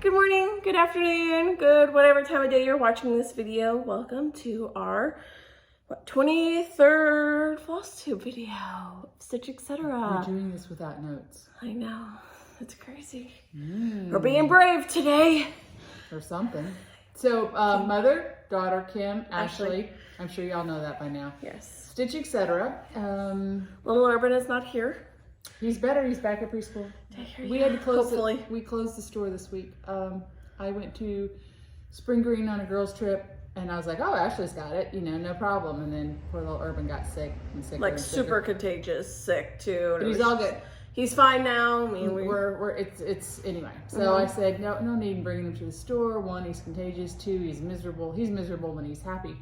Good morning, good afternoon, good whatever time of day you're watching this video. Welcome to our 23rd Flosstube video. Stitch, etc. We're doing this without notes. I know, it's crazy. We're being brave today. Or something. So, mother, daughter, Kim, Ashley. I'm sure y'all know that by now. Yes. Stitch, etc. Little Urban is not here. He's better. He's back at preschool. We had to close. Hopefully. We closed the store this week. I went to Spring Green on a girls' trip, and I was like, "Oh, Ashley's got it. You know, no problem." And then poor little Urban got sick and sick. Like super contagious, sick too. But he's all good. He's fine now. I mean, it's anyway. So I said, no need in bringing him to the store. One, he's contagious. Two, he's miserable. He's miserable when he's happy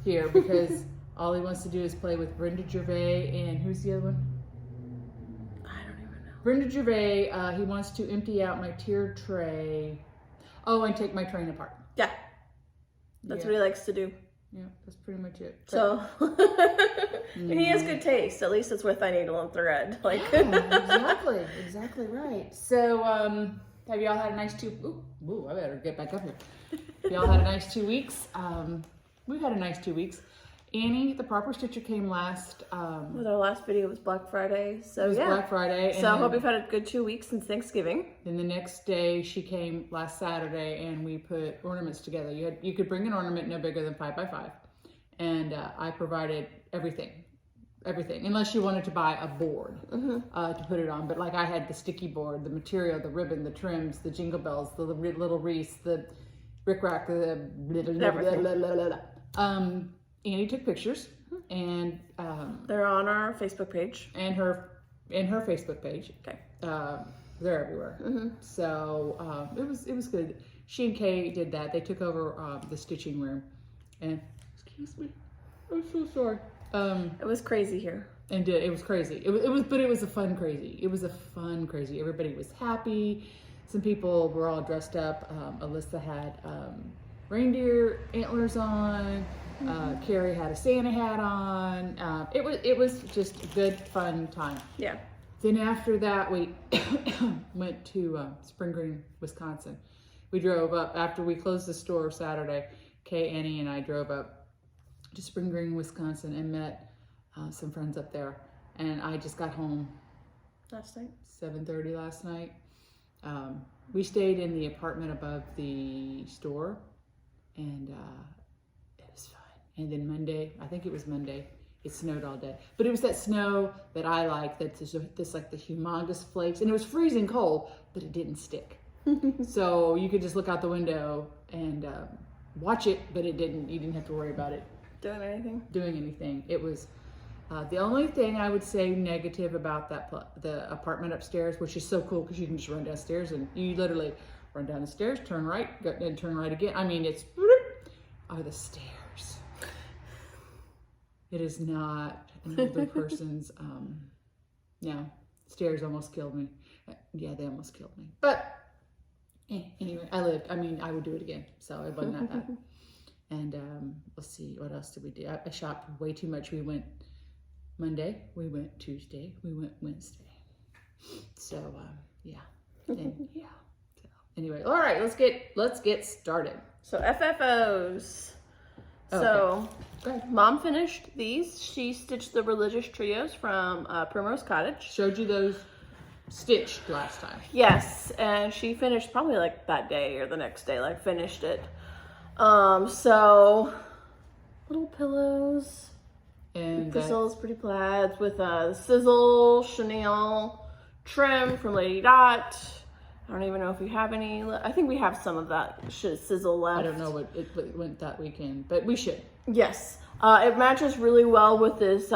here because all he wants to do is play with Brenda Gervais and who's the other one? I don't even know. Brenda Gervais. He wants to empty out my tiered tray. Oh, and take my train apart. Yeah, that's what he likes to do. Yeah, that's pretty much it. So, and he has good taste. At least it's with my needle and thread. Like, exactly right. So, have y'all had a nice I better get back up here. Y'all had a nice 2 weeks. We've had a nice 2 weeks. Annie, the proper stitcher, came last. With our last video was Black Friday. So it was Black Friday. So I hope you've had a good 2 weeks since Thanksgiving. Then the next day she came last Saturday, and we put ornaments together. You could bring an ornament no bigger than 5 by 5, and I provided everything, unless you wanted to buy a board to put it on. But like I had the sticky board, the material, the ribbon, the trims, the jingle bells, the little wreaths, the rickrack, the Annie took pictures, and they're on our Facebook page and her Facebook page. Okay, they're everywhere. So it was good. She and Kay did that. They took over the stitching room, and excuse me, I'm so sorry. It was crazy here, and it was crazy. It was a fun crazy. It was a fun crazy. Everybody was happy. Some people were all dressed up. Alyssa had reindeer antlers on. Carrie had a Santa hat on. It was just a good fun time. Yeah. Then after that we went to Spring Green, Wisconsin. We drove up after we closed the store Saturday. Kay, Annie, and I drove up to Spring Green, Wisconsin, and met some friends up there. And I just got home last night, 7:30 last night. We stayed in the apartment above the store, and and then Monday, I think it was Monday, it snowed all day. But it was that snow that I like, that's this like the humongous flakes. And it was freezing cold, but it didn't stick. So you could just look out the window and watch it, but you didn't have to worry about it. Doing anything. It was, the only thing I would say negative about the apartment upstairs, which is so cool because you can just run downstairs and you literally run down the stairs, turn right, go, and turn right again. I mean, are the stairs. It is not an older person's, stairs almost killed me. Yeah, they almost killed me. But anyway, I would do it again. So it wasn't that bad. And let's see, what else did we do? I shopped way too much. We went Monday, we went Tuesday, we went Wednesday. So, So anyway, all right, let's get started. So FFOs. Okay. So Mom finished these. She stitched the religious trios from Primrose Cottage. Showed you those stitched last time. Yes, and she finished probably like that day or the next day, like finished it. So little pillows and Priscilla's Pretty Plaids with a sizzle chenille trim from Lady Dot. I don't even know if we have any. I think we have some of that sizzle left. I don't know what it went that weekend, but we should. Yes. It matches really well with this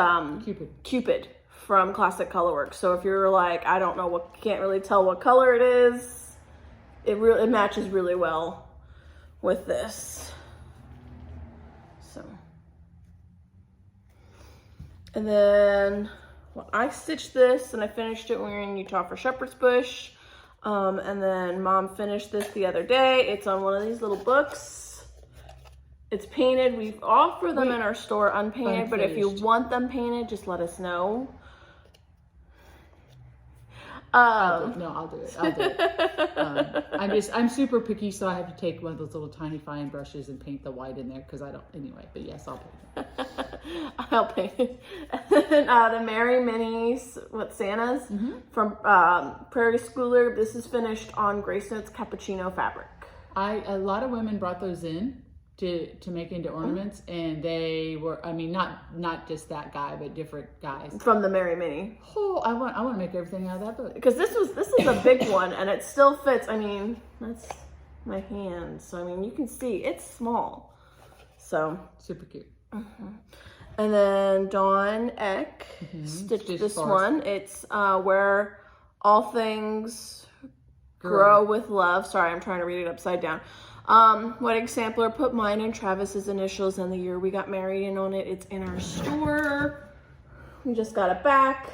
Cupid from Classic Colorworks. So if you're like, I don't know can't really tell what color it is, it matches really well with this. So, and then I stitched this and I finished it when we were in Utah for Shepherd's Bush. And then Mom finished this the other day. It's on one of these little books. It's painted. We offer them in our store unpainted, but if you want them painted, just let us know. I'll do it. I'll do it. I'm super picky, so I have to take one of those little tiny fine brushes and paint the white in there because I don't, anyway, but yes, I'll paint it. I'll paint it. And then the Merry Minis with Santas from Prairie Schooler. This is finished on Grace Notes Cappuccino fabric. A lot of women brought those in to make into ornaments, and they were, I mean, not just that guy, but different guys from the Merry Mini. Oh, I want to make everything out of that book because this is a big one, and it still fits. I mean, that's my hand, so I mean, you can see it's small, so super cute. And then Dawn Eck stitched this one. It's where all things grow with love. Sorry, I'm trying to read it upside down. Wedding sampler, put mine and Travis's initials and the year we got married in on it. It's in our store. We just got it back.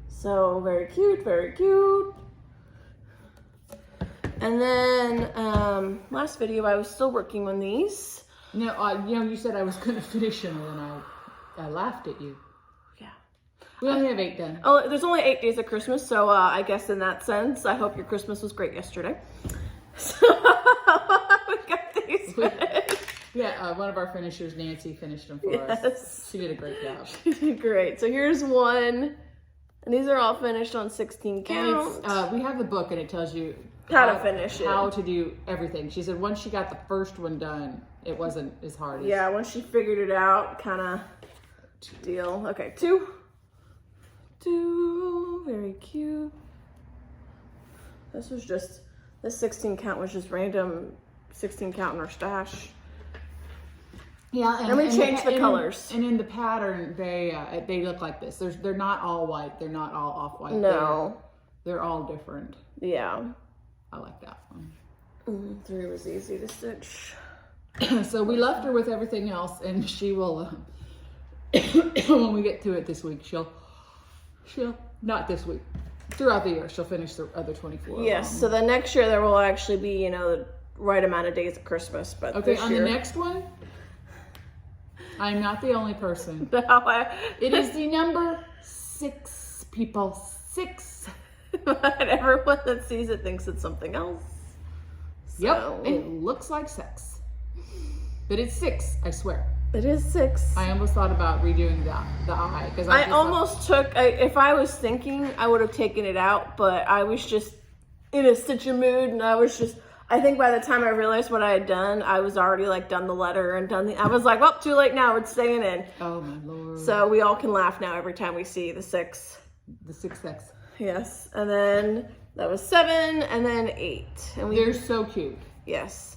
So very cute, very cute. And then last video I was still working on these. No, you said I was going to finish them and then I laughed at you. Yeah. We only have 8 done. Oh, there's only 8 days of Christmas, so I guess in that sense, I hope your Christmas was great yesterday. So we got these finished. Yeah, one of our finishers, Nancy, finished them for us. She did a great job. She did great. So here's one, and these are all finished on 16 count. We have the book, and it tells you how to finish it, how to do everything. She said once she got the first one done, it wasn't as hard as... Yeah, once she figured it out, kind of deal. Okay, 2, very cute. This was just... This 16 count was just random 16 count in our stash. Yeah, and we changed the colors. And in the pattern, they look like this. They're not all white. They're not all off-white. No. They're all different. Yeah. I like that one. 3 was easy to stitch. So we left her with everything else, and she will, when we get to it this week, she'll, not this week. Throughout the year, she'll finish the other 24. Yes, so the next year there will actually be, the right amount of days of Christmas. But okay, this on year... the next one, I'm not the only person. No, it is the number 6, people. 6. But everyone that sees it thinks it's something else. So... Yep, it looks like sex. But it's 6, I swear. It is 6. I almost thought about redoing the eye. Because I almost if I was thinking, I would have taken it out, but I was just in a stitching mood, and I think by the time I realized what I had done, I was already like done the letter and I was like, well, too late now, it's staying in. Oh my Lord. So we all can laugh now every time we see the 6. The 6X. Yes, and then that was 7, and then 8. And they're so cute. Yes.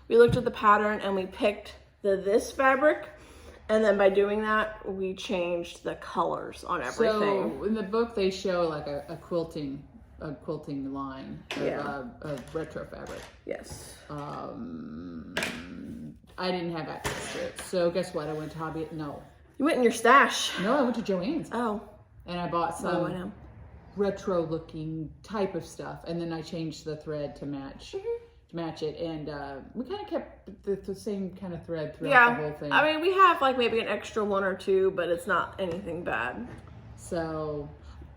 We looked at the pattern and we picked this fabric, and then by doing that, we changed the colors on everything. So in the book, they show like a quilting line of retro fabric. Yes. I didn't have access to it, so guess what? I went to Hobby. No. You went in your stash. No, I went to Joann's. Oh. And I bought some retro-looking type of stuff, and then I changed the thread to match. Match it, and we kind of kept the same kind of thread throughout the whole thing. I mean, we have like maybe an extra 1 or 2, but it's not anything bad. So,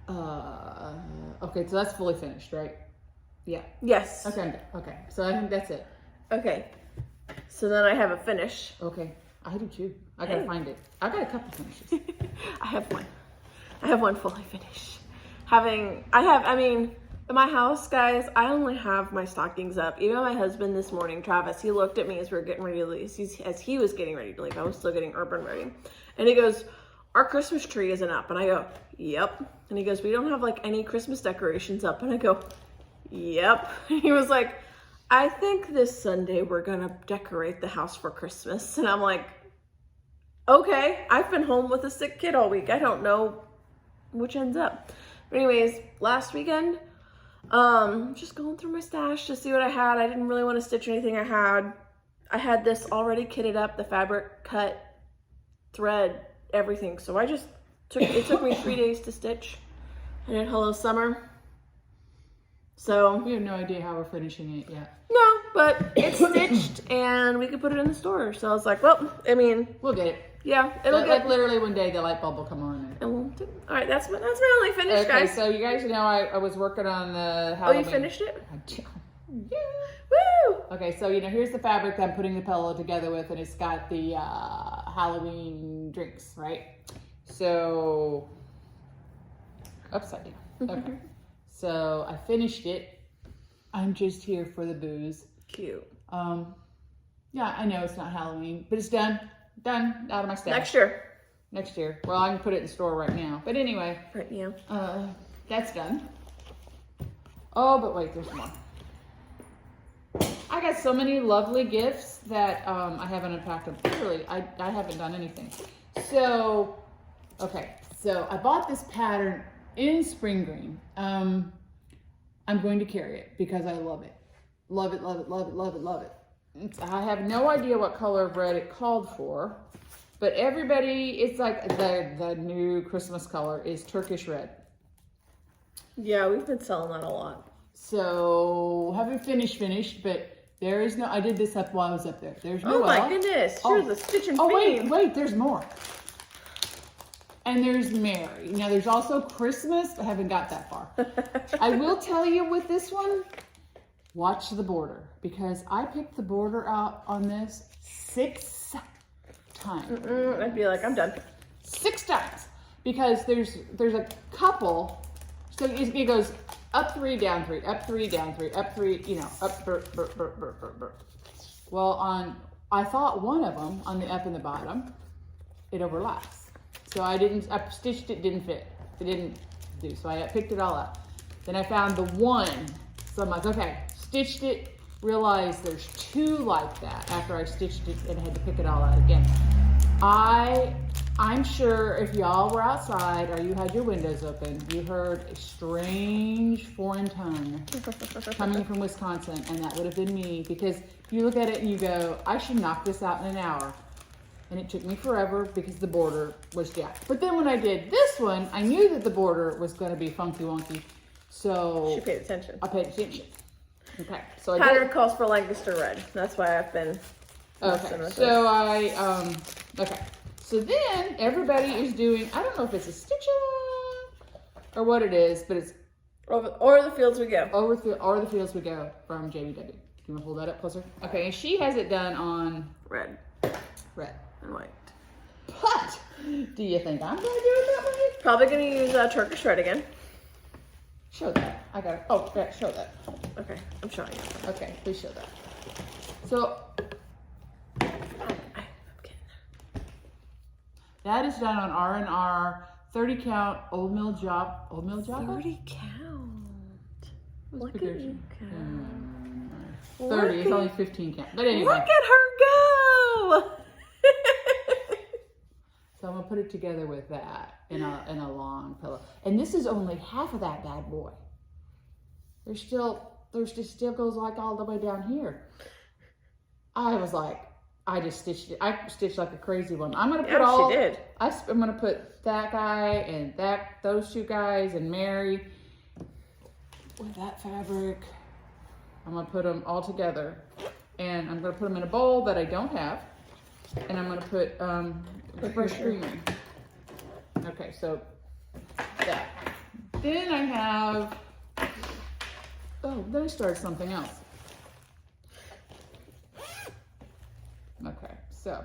okay, so that's fully finished, right? Yeah. Yes. Okay, I'm done. Okay, so I think that's it. Okay, so then I have a finish. Okay, I do too. I gotta find it. I got a couple finishes. I have one fully finished. In my house, guys, I only have my stockings up. Even my husband this morning, Travis, he looked at me as we were getting ready to leave. As he was getting ready to leave, I was still getting urban ready. And he goes, our Christmas tree isn't up. And I go, yep. And he goes, we don't have like any Christmas decorations up. And I go, yep. And he was like, I think this Sunday we're going to decorate the house for Christmas. And I'm like, okay, I've been home with a sick kid all week. I don't know which ends up. But anyways, last weekend, just going through my stash to see what I had. I didn't really want to stitch anything I had this already kitted up, the fabric cut, thread, everything. So it took me 3 days to stitch. I did Hello Summer. So we have no idea how we're finishing it yet. No, but it's stitched and we could put it in the store. So I was like, well, I mean, we'll get it. Yeah, it'll get like literally one day the light bulb will come on. And Farmington. All right, that's my only finish, Okay, guys. so you guys know I was working on the Halloween. Oh, you finished it? Yeah. Woo! Okay, so here's the fabric that I'm putting the pillow together with, and it's got the Halloween drinks, right? So upside down. Okay. So I finished it. I'm just here for the booze. Cute. Yeah, I know it's not Halloween, but it's done. Done. Out of my stash. Next year. Next year. Well, I can put it in the store right now. But anyway. Right now. That's done. Oh, but wait, there's more. I got so many lovely gifts that I haven't unpacked them. Literally, I haven't done anything. So, okay. So I bought this pattern in spring green. I'm going to carry it because I love it. Love it, love it, love it, love it, love it. I have no idea what color of red it called for, but everybody, it's like the new Christmas color is Turkish red. Yeah, we've been selling that a lot. So, haven't finished, but there is no, I did this up while I was up there. There's no Oh my goodness, here's the stitch and fame. Wait, there's more. And there's Mary. Now, there's also Christmas. I haven't got that far. I will tell you with this one, watch the border, because I picked the border out on this 6 times. I'd be like, I'm done. 6 times, because there's a couple. So it goes up 3, down 3, up 3, down 3, up 3. Up. Well, I thought one of them on the up and the bottom, it overlaps. So I stitched it, didn't fit. It didn't do. So I picked it all up. Then I found the one. So I'm like, okay. Stitched it, realized there's 2 like that after I stitched it and had to pick it all out again. I'm sure if y'all were outside or you had your windows open, you heard a strange foreign tongue coming from Wisconsin, and that would have been me, because you look at it and you go, I should knock this out in an hour. And it took me forever because the border was jacked. But then when I did this one, I knew that the border was going to be funky wonky. So She paid attention. I paid attention. Okay, so Pattern calls for Lancaster red. That's why I've been. Okay, so okay. So then everybody is doing, I don't know if it's a stitch or what it is, but it's Over the fields we go. Over the fields we go from JBW. Can you hold that up closer? Okay, and she has it done on Red and white. But do you think I'm gonna do it that way? Probably gonna use Turkish red again. Show that. I got it. Oh, yeah, show that. Okay, I'm showing you. Okay, please show that. So that is done on R&R 30 count old mill job. 30 count. Look at you count. 30. It's only 15 count. But anyway. Look at her go. So I'm gonna put it together with that in a long pillow. And this is only half of that bad boy. There's still goes like all the way down here. I was like, I just stitched it. I stitched like a crazy one. I'm gonna put she did. I'm gonna put that guy and those 2 guys and Mary with that fabric. I'm gonna put them all together, and I'm gonna put them in a bowl that I don't have, and I'm gonna put fresh green. Okay, so that. Then I have. Oh, then I started something else. Okay, so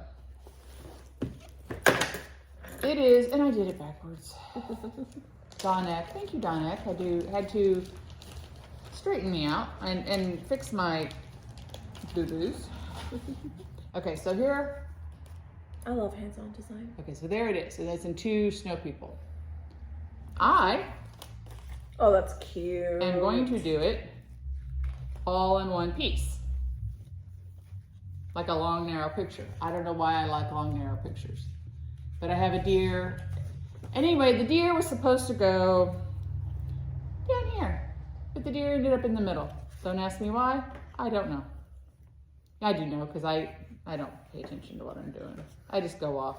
it is, and I did it backwards. Donek, thank you, Donek. Had to straighten me out and fix my boo-boos. Okay, so here. I love hands-on design. Okay, so there it is. And it's in 2 snow people. Oh, that's cute. I'm going to do it all in one piece. Like a long, narrow picture. I don't know why I like long, narrow pictures. But I have a deer. Anyway, the deer was supposed to go down here. But the deer ended up in the middle. Don't ask me why. I don't know. I do know, because I don't pay attention to what I'm doing. I just go off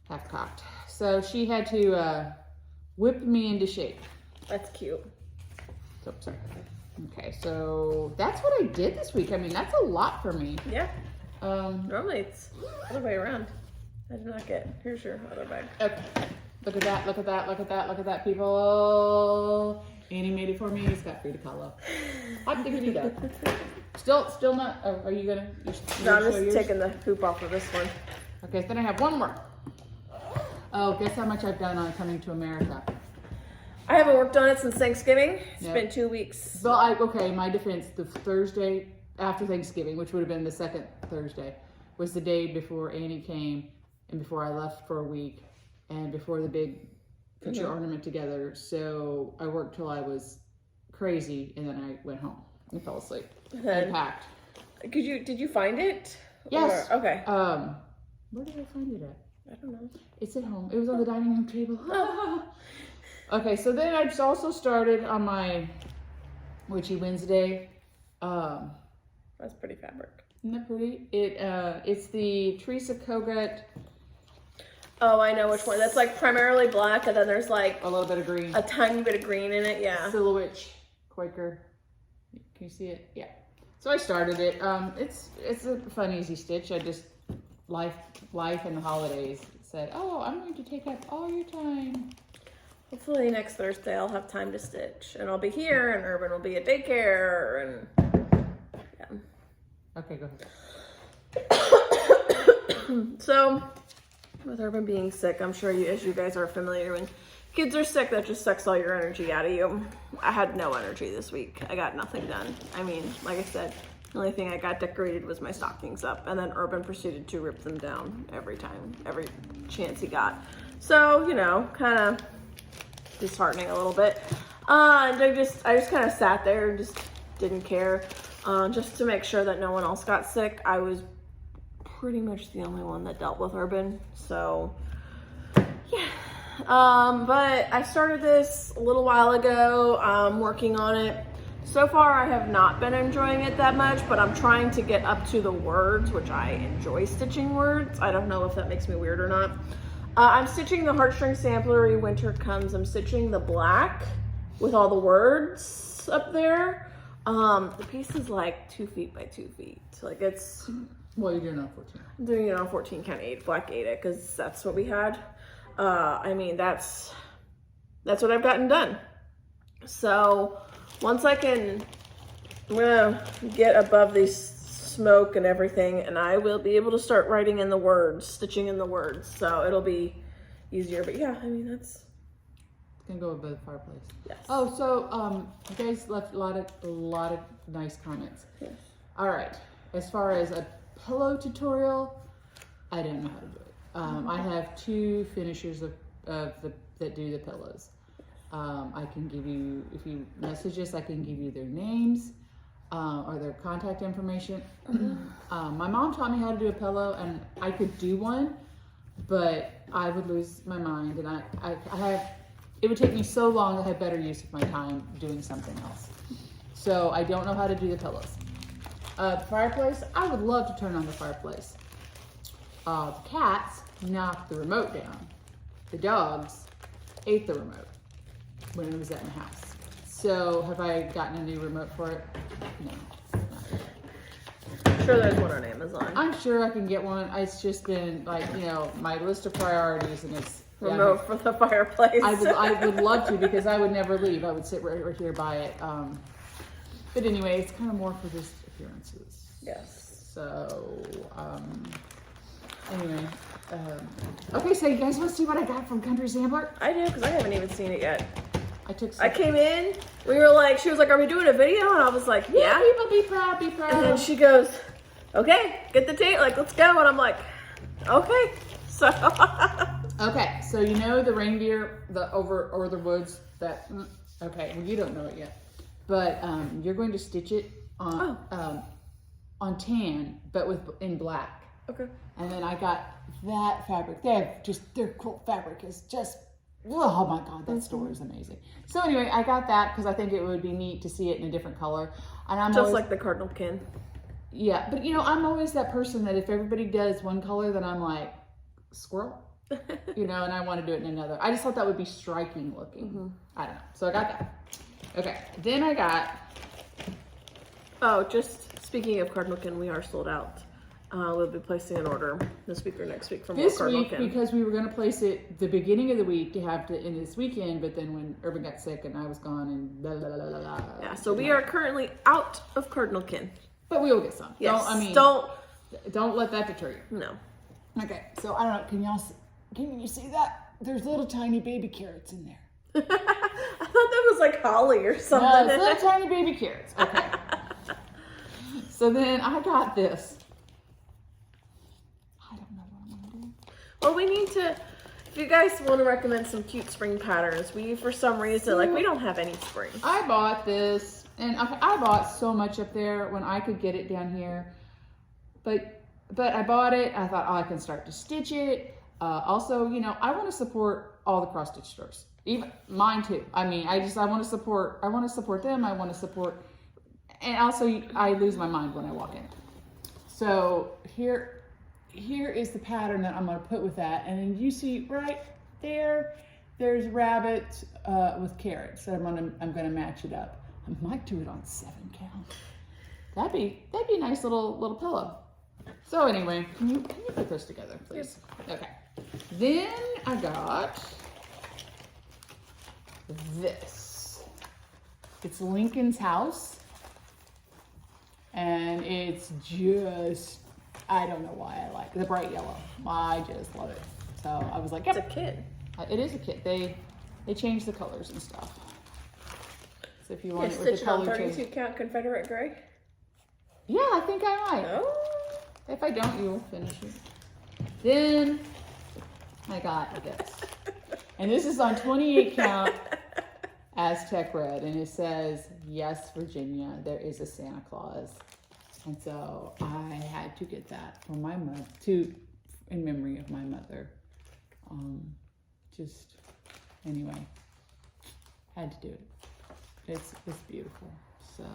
half-cocked. So she had to whip me into shape. That's cute. So, sorry. Okay, so that's what I did this week. I mean, that's a lot for me. Yeah. Normally it's the other way around. I did not get. Here's your other bag. Okay. Look at that, look at that, look at that, look at that, people. Annie made it for me. He's got Frida Kahlo. I'm thinking you that. Still not. Oh, are you gonna? No, I'm just taking the hoop off of this one. Okay, so then I have one more. Oh, guess how much I've done on Coming to America? I haven't worked on it since Thanksgiving. It's Yep. been 2 weeks. Well, okay, my defense, the Thursday after Thanksgiving, which would have been the second Thursday, was the day before Annie came and before I left for a week and before the big put your ornament together. So I worked till I was crazy and then I went home and fell asleep and packed. Did you find it? Yes. Or, okay. Where did I find it at? I don't know. It's at home. It was on the dining room table. Okay, so then I just also started on my Witchy Wednesday. That's pretty fabric. Isn't that pretty? It's the Teresa Kogut. Oh, I know which one. That's like primarily black, and then there's like A little bit of green. a tiny bit of green in it. Yeah. Silhouette Quaker. Can you see it? Yeah. So I started it. It's a fun, easy stitch. I just life and the holidays said, oh, I'm going to take up all your time. Hopefully next Thursday I'll have time to stitch, and I'll be here, and Urban will be at daycare, and yeah. Okay, go ahead. So, with Urban being sick, I'm sure as you guys are familiar, when kids are sick, that just sucks all your energy out of you. I had no energy this week. I got nothing done. I mean, like I said, the only thing I got decorated was my stockings up, and then Urban proceeded to rip them down every chance he got. So, you know, kind of disheartening a little bit. And I just kind of sat there and just didn't care. Just to make sure that no one else got sick. I was pretty much the only one that dealt with Urban. So, yeah. But I started this a little while ago, working on it. So far, I have not been enjoying it that much, but I'm trying to get up to the words, which I enjoy stitching words. I don't know if that makes me weird or not. I'm stitching the Heartstring Samplery Winter Comes. I'm stitching the black with all the words up there. The piece is like 2 feet by 2 feet. Like it's... Well, you're doing it on 14. I'm doing it on 14 count 8, black 8 it, because that's what we had. I mean, that's what I've gotten done. So once I'm gonna get above these smoke and everything, and I will be able to start writing in the words, stitching in the words, so it'll be easier. But yeah, I mean, that's Gonna go above the fireplace. yes. Oh, so you guys left a lot of nice comments. Yes. All right, as far as a pillow tutorial, I don't know how to do it. I have 2 finishers that do the pillows. I can give you, if you message us, I can give you their names or their contact information. My mom taught me how to do a pillow, and I could do one, but I would lose my mind, and it would take me so long to have better use of my time doing something else. So I don't know how to do the pillows. Fireplace, I would love to turn on the fireplace. The cats knocked the remote down. The dogs ate the remote when it was at my house. So have I gotten a new remote for it? No. Not yet. I'm sure there's one on Amazon. I'm sure I can get one. It's just been like, my list of priorities, and it's Remote for the fireplace. I would love to, because I would never leave. I would sit right here by it. But anyway, it's kind of more for just appearances. Yes. So, anyway. Okay, so you guys want to see what I got from Country Sampler? I do, because I haven't even seen it yet. I came in, she was like, are we doing a video? And I was like, yeah. People be proud, be proud. And then she goes, okay, get the tape, let's go. And I'm like, okay. So. Okay, so the reindeer, or the woods, okay, well, you don't know it yet. But you're going to stitch it on tan, but in black. Okay. And then I got that fabric. Their quilt fabric is just, oh my God, that store is amazing. So anyway, I got that because I think it would be neat to see it in a different color. And I'm just like the Cardinal Kin. Yeah, but I'm always that person that if everybody does one color, then I'm like, squirrel. And I want to do it in another. I just thought that would be striking looking. I don't know. So I got that. Okay, then I got... Oh, just speaking of Cardinal Kin, we are sold out. we'll be placing an order this week or next week from This Cardinal week, Kim. because we were going to place it the beginning of the week to have to in this weekend, but then when Urban got sick and I was gone and blah, blah, blah, blah, blah. Yeah, so we are currently out of Cardinal Kim. But we will get some. Yes. Don't let that deter you. No. Okay, so I don't know. Can you see that? There's little tiny baby carrots in there. I thought that was like holly or something. No, it's little tiny baby carrots. Okay. So then I got this. I don't know what I'm going to do. Well, we need to, if you guys want to recommend some cute spring patterns, we, for some reason, like, we don't have any spring. I bought this, and I bought so much up there when I could get it down here. But I bought it. I thought, oh, I can start to stitch it. Also, you know, I want to support all the cross stitch stores, even mine too. I mean, I want to support them. I want to support, and also I lose my mind when I walk in. So here is the pattern that I'm going to put with that, and then you see right there's rabbits with carrots. So I'm going to match it up. I might do it on 7 count. That'd be a nice little pillow. So anyway, can you put those together, please? Yep. Okay. Then I got this. It's Lincoln's House. And it's just, I don't know why I like it. The bright yellow. I just love it. So I was like, yep. It's a kid. It is a kit. They change the colors and stuff. So if you want it with stitch the it on color 32 change. count Confederate gray. Yeah, I think I might. Oh. If I don't, you will finish it. Then I got this. And this is on 28 count Aztec red. And it says, yes, Virginia, there is a Santa Claus. And so I had to get that for my mother, in memory of my mother. Anyway, had to do it. It's beautiful. So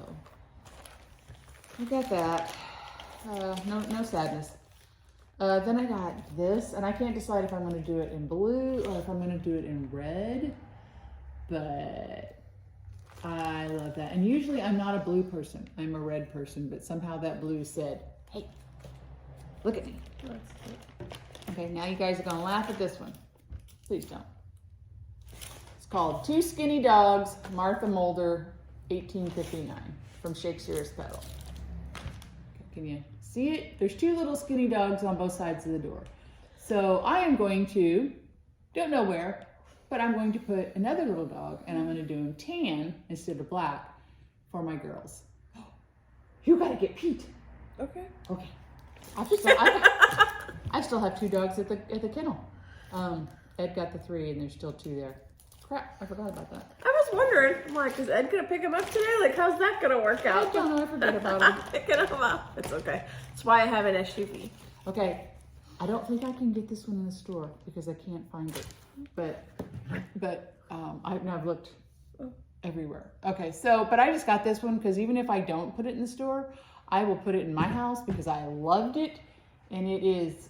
I got that. No sadness. Then I got this, and I can't decide if I'm going to do it in blue or if I'm going to do it in red, but I love that. And usually I'm not a blue person. I'm a red person, but somehow that blue said, hey, look at me. Okay, now you guys are going to laugh at this one. Please don't. It's called Two Skinny Dogs, Martha Mulder, 1859, from Shakespeare's Petal. Can you see it? There's 2 little skinny dogs on both sides of the door. So I am going to, don't know where, but I'm going to put another little dog, and I'm going to do him tan instead of black for my girls. You got to get Pete. Okay. Okay. I still have 2 dogs at the kennel. Ed got the 3, and there's still 2 there. Crap, I forgot about that. I was wondering, I'm like, is Ed gonna pick him up today? Like, how's that gonna work out? I don't know, I forgot about him. Picking him up. It's okay. That's why I have an SUV. Okay, I don't think I can get this one in the store because I can't find it. But I've looked everywhere. Okay, so, but I just got this one because even if I don't put it in the store, I will put it in my house because I loved it. And it is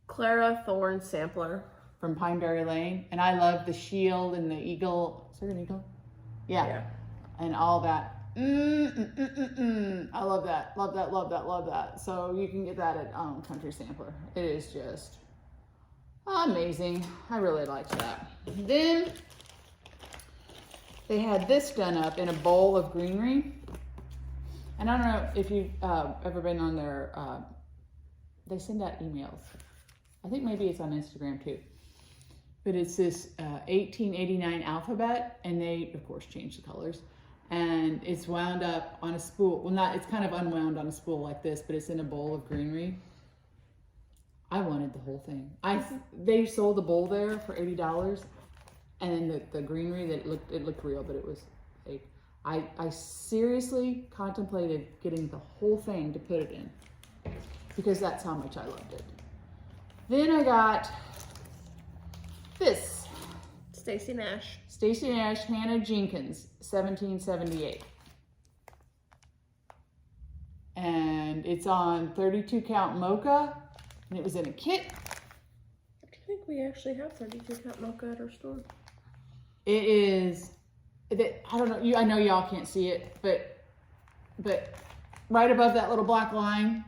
Clara Thorne Sampler. from Pineberry Lane. And I love the shield and the eagle. Is there an eagle? Yeah. And all that. I love that. Love that, love that, love that. So you can get that at Country Sampler. It is just amazing. I really liked that. Then they had this done up in a bowl of greenery. And I don't know if you've ever been on their, they send out emails. I think maybe it's on Instagram too. But it's this 1889 alphabet, and they, of course, change the colors. And it's wound up on a spool. Well, it's kind of unwound on a spool like this, but it's in a bowl of greenery. I wanted the whole thing. They sold the bowl there for $80, and then the greenery, that it looked real, but it was fake. I seriously contemplated getting the whole thing to put it in because that's how much I loved it. Then I got this. Stacey Nash. Stacey Nash, Hannah Jenkins, 1778. And it's on 32 count mocha, and it was in a kit. I think we actually have 32 count mocha at our store. It is, I don't know, I know y'all can't see it, but right above that little black line,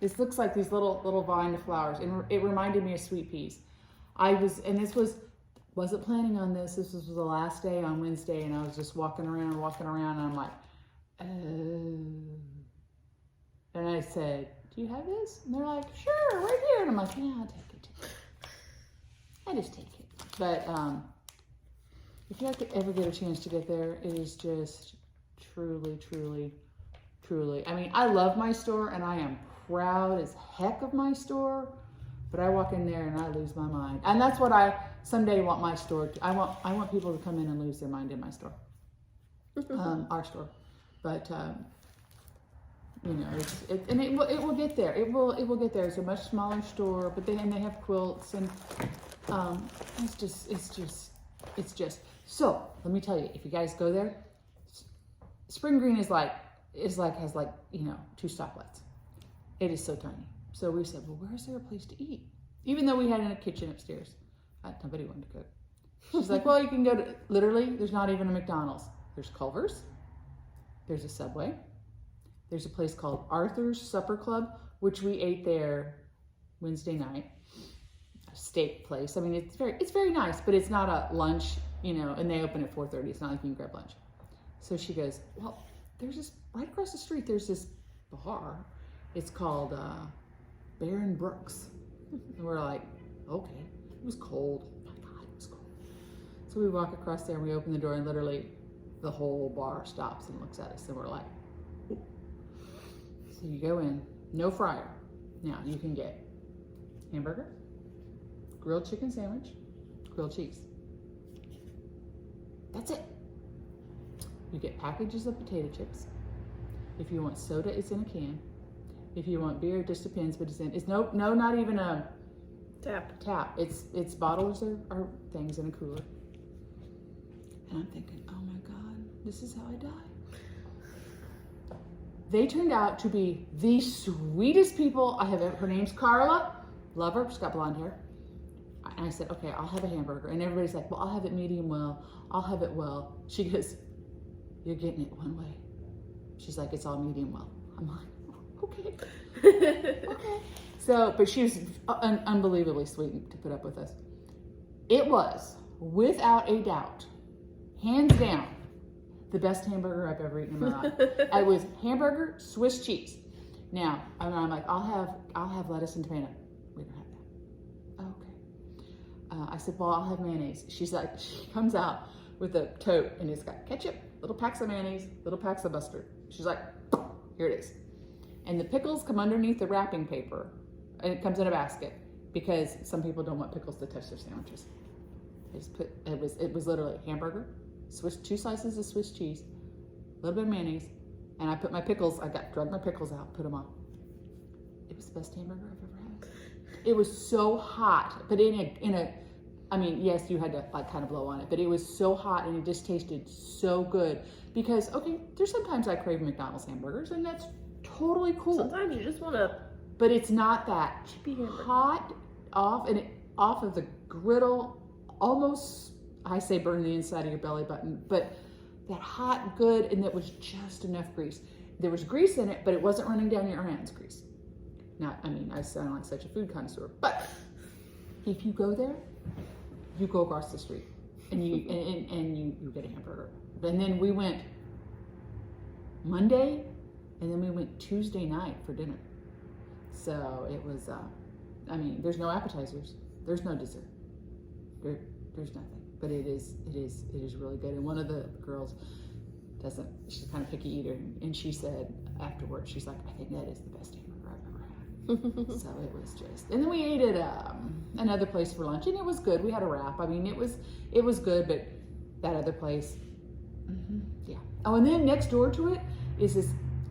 this looks like these little vine of flowers, and it reminded me of sweet peas. Wasn't planning on this. This was the last day on Wednesday, and I was just walking around, and I'm like, oh. And I said, do you have this? And they're like, sure, right here. And I'm like, yeah, I'll take it. I just take it. But if you ever get a chance to get there, it is just truly, truly, truly. I mean, I love my store, and I am proud as heck of my store. But I walk in there and I lose my mind, and that's what I someday want my store to. I want people to come in and lose their mind in my store, our store. But you know, it will get there. It will get there. It's a much smaller store, but they have quilts, and it's just. So let me tell you, if you guys go there, Spring Green has 2 stoplights. It is so tiny. So we said, well, where's there a place to eat? Even though we had a kitchen upstairs, nobody wanted to cook. She's like, well, you can go to, literally, there's not even a McDonald's. There's Culver's, there's a Subway, there's a place called Arthur's Supper Club, which we ate there Wednesday night, a steak place. I mean, it's very nice, but it's not a lunch, you know, and they open at 4:30. It's not like you can grab lunch. So she goes, well, there's this, right across the street, there's this bar. It's called Baron Brooks. And we're like, okay. It was cold. Oh my God, it was cold. So we walk across there and we open the door, and literally the whole bar stops and looks at us, and we're like, ooh. So you go in, no fryer. Now you can get hamburger, grilled chicken sandwich, grilled cheese. That's it. You get packages of potato chips. If you want soda, it's in a can. If you want beer, it just depends, but it's not even a tap. It's bottles or things in a cooler. And I'm thinking, oh my God, this is how I die. They turned out to be the sweetest people I have ever. Her name's Carla. Love her. She's got blonde hair. And I said, okay, I'll have a hamburger. And everybody's like, well, I'll have it medium well. I'll have it well. She goes, you're getting it one way. She's like, it's all medium well. I'm like, okay. Okay. So, but she was unbelievably sweet to put up with us. It was, without a doubt, hands down, the best hamburger I've ever eaten in my life. It was hamburger, Swiss cheese. Now, I'm like, I'll have lettuce and tomato. We don't have that. Okay. I said, well, I'll have mayonnaise. She's like, she comes out with a tote, and it's got ketchup, little packs of mayonnaise, little packs of mustard. She's like, here it is. And the pickles come underneath the wrapping paper, and it comes in a basket because some people don't want pickles to touch their sandwiches. It was literally hamburger, 2 slices of Swiss cheese, a little bit of mayonnaise, and I put my pickles. Drug my pickles out, put them on. It was the best hamburger I've ever had. It was so hot, but I mean, yes, you had to kind of blow on it, but it was so hot, and it just tasted so good. Because, okay, there's sometimes I crave McDonald's hamburgers, and that's totally cool. Sometimes you just want to. But it's not that hot off of the griddle, almost, I say burn the inside of your belly button, but that hot, good, and that was just enough grease. There was grease in it, but it wasn't running down your hands grease. I sound like such a food connoisseur, but if you go there, you go across the street and you get a hamburger. And then we went Monday, and then we went Tuesday night for dinner. So it was, there's no appetizers, there's no dessert, there's nothing. But it is really good. And one of the girls she's a kind of picky eater, and she said afterwards, she's like, I think that is the best hamburger I've ever had. So it was just, and then we ate at another place for lunch, and it was good. We had a wrap. I mean, it was good, but that other place, yeah. Oh, and then next door to it is this,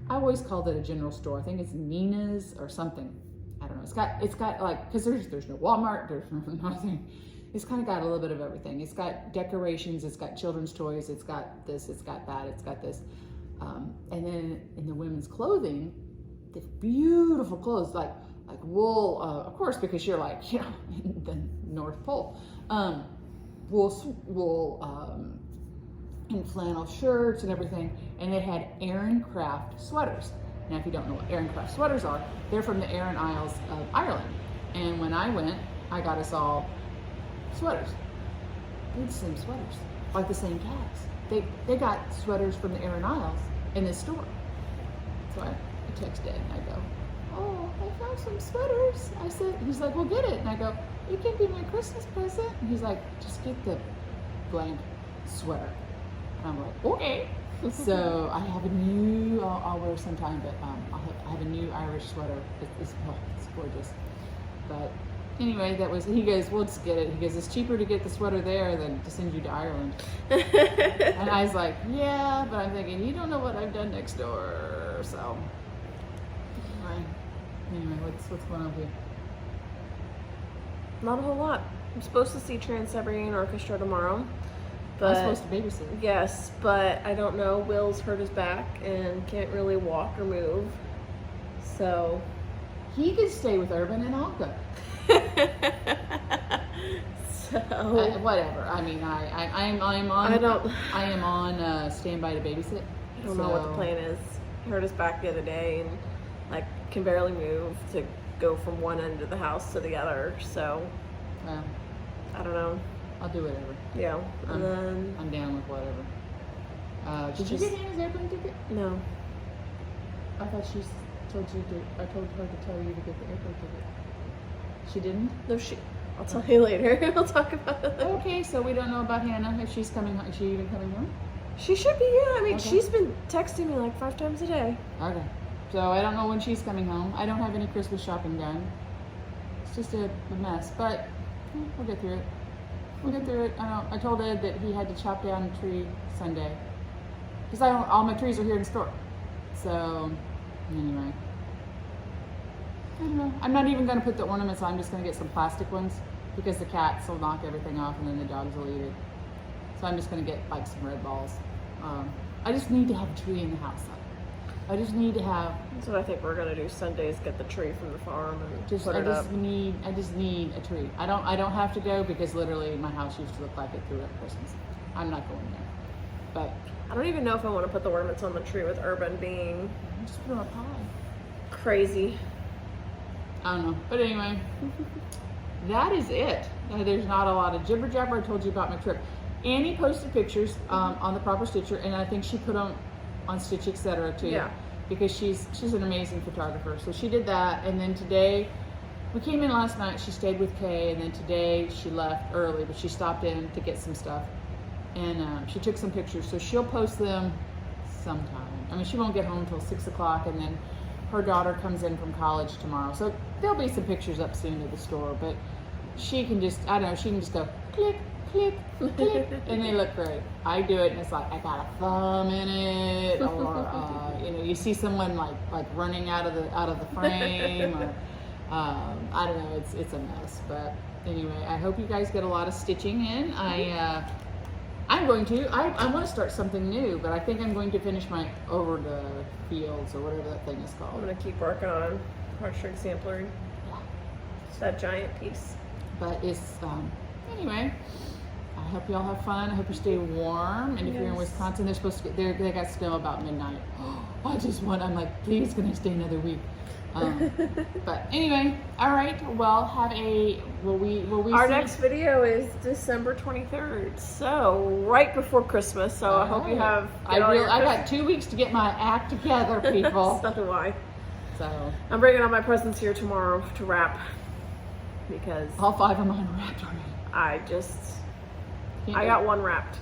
I always called it a general store. I think it's Nina's or something. I don't know. It's got like, because there's no Walmart, there's nothing. It's kind of got a little bit of everything. It's got decorations, it's got children's toys, it's got this, it's got that, it's got this. And then in the women's clothing, the beautiful clothes, like wool, of course, because you're like, in the North Pole. Wool, and flannel shirts and everything. And they had Aran Craft sweaters. Now, if you don't know what Aran Craft sweaters are, they're from the Aran Isles of Ireland. And when I went, I got us all sweaters. They're the same sweaters, like the same tags. They got sweaters from the Aran Isles in this store. So I text Dad and I go, oh, I found some sweaters. I said, he's like, well, get it. And I go, you can be my Christmas present. And he's like, just get the blank sweater. And I'm like, okay. So I have a new, I'll wear sometime, but I have a new Irish sweater. It's gorgeous. But anyway, he goes, well, let's get it. He goes, it's cheaper to get the sweater there than to send you to Ireland. And I was like, yeah, but I'm thinking, you don't know what I've done next door. So anyway, what's going on with you? Not a whole lot. I'm supposed to see Trans-Siberian Orchestra tomorrow. But, I'm supposed to babysit. Yes, but I don't know. Will's hurt his back and can't really walk or move. So he could stay with Urban and I'll go. So whatever. I mean, I am on standby to babysit. I don't know what the plan is. He hurt his back the other day and like can barely move to go from one end of the house to the other. So I don't know. I'll do whatever. Yeah, and then I'm down with whatever. Did you get Hannah's airplane ticket? No. I thought she told you to. I told her to tell you to get the airplane ticket. She didn't? No, I'll tell you later. We'll talk about it. Okay, so we don't know about Hannah. If she's coming, is she even coming home? She should be. Yeah, I mean, Okay. she's been texting me like 5 times a day. Okay. So I don't know when she's coming home. I don't have any Christmas shopping done. It's just a mess, but we'll get through it. We'll get through it. I told Ed that he had to chop down a tree Sunday because all my trees are here in the store. So anyway, I don't know. I'm not even going to put the ornaments on. I'm just going to get some plastic ones because the cats will knock everything off and then the dogs will eat it. So I'm just going to get like some red balls. I just need to have a tree in the house. I just need to have. That's what I think we're gonna do Sundays. Get the tree from the farm and put I it up. just need a tree. I don't have to go because literally my house used to look like it threw up Christmas. I'm not going there. But I don't even know if I want to put the ornaments on the tree with Urban being just put them on a pie. crazy. I don't know. But anyway, that is it. There's not a lot of jibber jabber. I told you about my trip. Annie posted pictures on the Proper Stitcher, and I think she put them on Stitch Etc. too. Yeah. Because she's an amazing photographer. So she did that, and then today, we came in last night, she stayed with Kay, and then today she left early, but she stopped in to get some stuff. And she took some pictures, so she'll post them sometime. I mean, she won't get home until 6 o'clock, and then her daughter comes in from college tomorrow. So there'll be some pictures up soon to the store, but she can just, I don't know, she can just go click, click, click, and they look great. I do it, and it's like, I got a thumb in it, or, you see someone like running out of the frame, or, I don't know, it's a mess, but anyway, I hope you guys get a lot of stitching in. I want to start something new, but I think I'm going to finish my Over the Fields or whatever that thing is I'm called. gonna keep working on heartstring sampler. Yeah. It's that giant piece. But it's, anyway, I hope y'all have fun. I hope you stay warm. And if you're in Yes. Wisconsin, they're supposed to get, they got snow about midnight. I'm like, please, can I stay another week? But anyway, all right. Well, will we Our see- next video is December 23rd, so right before Christmas. So I hope you have. I got 2 weeks to get my act together, people. So do I. So I'm bringing all my presents here tomorrow to wrap because all 5 of mine are wrapped already. I got one wrapped.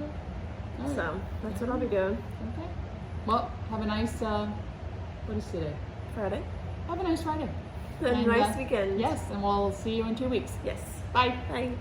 All right. So that's what I'll be doing. Okay. Well, have a nice. What is today? Friday. Have a nice Friday. And a nice weekend. Yes, and we'll see you in 2 weeks. Yes. Bye. Bye.